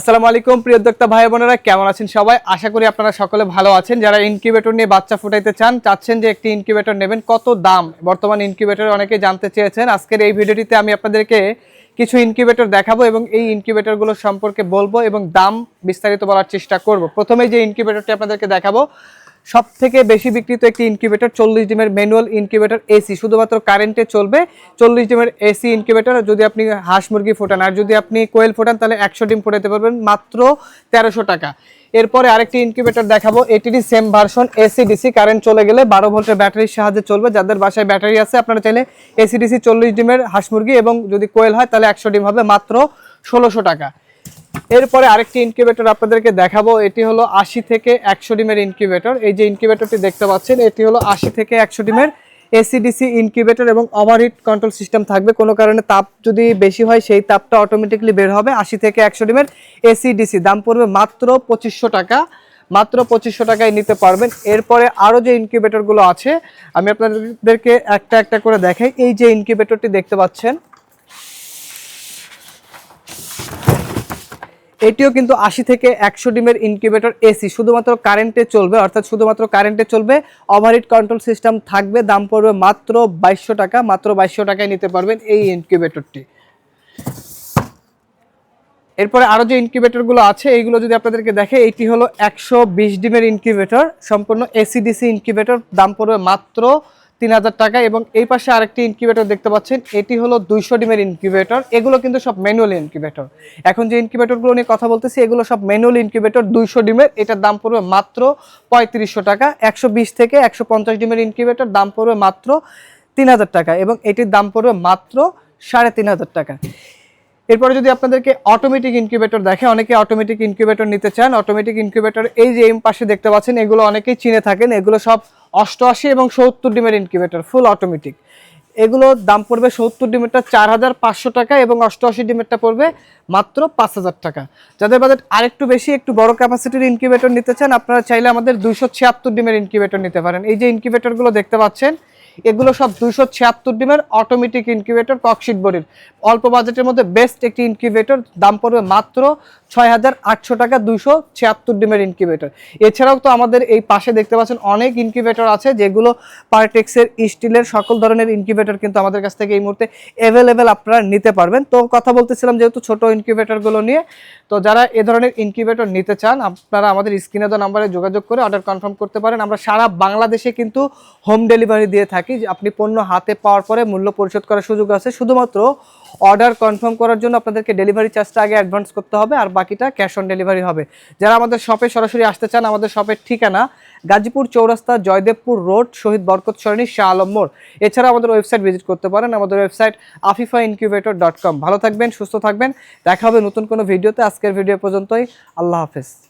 আসসালামু আলাইকুম প্রিয় উদ্যোক্তা ভাই বোনেরা, কেমন আছেন সবাই? আশা করি আপনারা সকলে ভালো আছেন। যারা ইনকিউবেটর নিয়ে বাচ্চা ফুটাইতে চাচ্ছেন যে একটি ইনকিউবেটর নেবেন, কত দাম বর্তমান ইনকিউবেটর অনেকে জানতে চেয়েছেন। আজকের এই ভিডিওটিতে আমি আপনাদেরকে কিছু ইনকিউবেটর দেখাবো এবং এই ইনকিউবেটরগুলো সম্পর্কে বলবো এবং দাম বিস্তারিত বলার চেষ্টা করব। প্রথমে যে ইনকিউবেটরটি আপনাদেরকে দেখাবো, সব থেকে বেশি বিক্রিত একটি ইনকিউবেটর 40 ডিমের ম্যানুয়াল ইনকিউবেটর এসি, শুধুমাত্র কারেন্টে চলবে 40 ডিমের এসি ইনকিউবেটর। যদি আপনি হাঁস মুরগি ফোটান আর যদি আপনি কোয়েল ফোটান তাহলে 100 ডিম ফোটাতে পারবেন মাত্র 1300 টাকা। এরপরে আরেকটি ইনকিউবেটর দেখাবো, এটিরই same version AC DC, current চলে গেলে 12 ভোল্টের ব্যাটারির সাহায্যে চলবে। যাদের বাসায় ব্যাটারি আছে আপনারা চাইলে এসি ডিসি 40 ডিমের হাঁস মুরগি এবং যদি কোয়েল হয় তাহলে 100 ডিম হবে মাত্র 1600 টাকা। এরপরে আরেকটি ইনকিউবেটর আপনাদেরকে দেখাবো, এটি হলো 80 থেকে 100 ডিমের ইনকিউবেটর। এই যে ইনকিউবেটরটি দেখতে পাচ্ছেন এটি হলো 80 থেকে 100 ডিমের এসিডিসি ইনকিউবেটর এবং ওভারহিট কন্ট্রোল সিস্টেম থাকবে। কোনো কারণে তাপ যদি বেশি হয় সেই তাপটা অটোমেটিকলি বের হবে। 80 থেকে 100 ডিমের এসিডিসি, দাম পড়বে মাত্র 2500 টাকা। মাত্র 2500 টাকায় নিতে পারবেন। এরপরে আরও যে ইনকিউবেটরগুলো আছে আমি আপনাদেরকে একটা একটা করে দেখাই। এই যে ইনকিউবেটরটি দেখতে পাচ্ছেন এটিও কিন্তু 80 থেকে 100 ডিমের ইনকিউবেটর এসি, শুধুমাত্র কারেন্টে চলবে, অর্থাৎ শুধুমাত্র কারেন্টে চলবে, ওভারহিট কন্ট্রোল সিস্টেম থাকবে। দাম পড়বে মাত্র 2200 টাকা। মাত্র 2200 টাকায় নিতে পারবেন এই ইনকিউবেটরটি। এরপরে আরও যে ইনকিউবেটরগুলো আছে এইগুলো যদি আপনাদেরকে দেখে, এইটি হলো 120 ডিমের ইনকিউবেটর, সম্পূর্ণ এসিডিসি ইনকিউবেটর, দাম পড়বে মাত্র 3000 টাকা। এবং এই পাশে আরেকটি ইনকিউবেটর দেখতে পাচ্ছেন, এটি হলো 200 ডিমের ইনকিউবেটর। এগুলো কিন্তু সব ম্যানুয়াল ইনকিউবেটর। এখন যে ইনকিউবেটরগুলো নিয়ে কথা বলতেছি এগুলো সব ম্যানুয়াল ইনকিউবেটর 200 ডিমের, এটার দাম পড়বে মাত্র 3500 টাকা। 120 থেকে 150 ডিমের ইনকিউবেটর, দাম পড়বে মাত্র 3000 টাকা এবং এটির দাম পড়বে মাত্র 3500 টাকা। এরপরে যদি আপনাদেরকে অটোমেটিক ইনকিউবেটর দেখে, অনেকে অটোমেটিক ইনকিউবেটর নিতে চান। অটোমেটিক ইনকিউবেটর এই যে পাশে দেখতে পাচ্ছেন এগুলো অনেকেই চিনে থাকেন। এগুলো সব 88 এবং 70 ডিমের ইনকিউবেটর, ফুল অটোমেটিক। এগুলোর দাম পড়বে 70 ডিমেরটা 4500 টাকা এবং 88 ডিমেরটা পড়বে মাত্র 5000 টাকা। যাদের বাজেট আরেকটু বেশি, একটু বড় ক্যাপাসিটির ইনকিউবেটর নিতে চান, আপনারা চাইলে আমাদের 276 ডিমের ইনকিউবেটর নিতে পারেন। এই যে ইনকিউবেটরগুলো দেখতে পাচ্ছেন এগুলো সব 276 ডিমের অটোমেটিক ইনকিউবেটর, ককশিট বডির, অল্প বাজেটের মধ্যে বেস্ট একটি ইনকিউবেটর। দাম পড়বে মাত্র 6800 টাকা 276 ডিমের ইনকিউবেটর। এছাড়াও তো আমাদের এই পাশে দেখতে পাচ্ছেন অনেক ইনকিউবেটর আছে যেগুলো পারটেক্সের, স্টিলের সকল ধরনের ইনকিউবেটর কিন্তু আমাদের কাছ থেকে এই মুহূর্তে অ্যাভেলেবেল আপনারা নিতে পারবেন। তো কথা বলতেছিলাম যেহেতু ছোট ইনকিউবেটরগুলো নিয়ে, তো যারা এ ধরনের ইনকিউবেটর নিতে চান আপনারা আমাদের স্ক্রিনে দেওয়া নাম্বারে যোগাযোগ করে অর্ডার কনফার্ম করতে পারেন। আমরা সারা বাংলাদেশে কিন্তু হোম ডেলিভারি দিয়ে থাকি। আপনি পণ্য হাতে পাওয়ার পরে মূল্য পরিশোধ করার সুযোগ আছে। শুধুমাত্র অর্ডার কনফার্ম করার জন্য আপনাদেরকে ডেলিভারি চার্জটা আগে অ্যাডভান্স করতে হবে, আর বাকিটা ক্যাশ অন ডেলিভারি হবে। যারা আমাদের শপে সরাসরি আসতে চান, আমাদের শপের ঠিকানা গাজীপুর চৌরাস্তা, জয়দেবপুর রোড, শহীদ বরকত সরণি, শাহ আলম মোড়। এছাড়া আমাদের ওয়েবসাইট ভিজিট করতে পারেন, আমাদের ওয়েবসাইট afifaincubator.com। ভালো থাকবেন, সুস্থ থাকবেন, দেখা হবে নতুন কোনো ভিডিওতে। আজকের ভিডিও পর্যন্তই, আল্লাহ হাফেজ।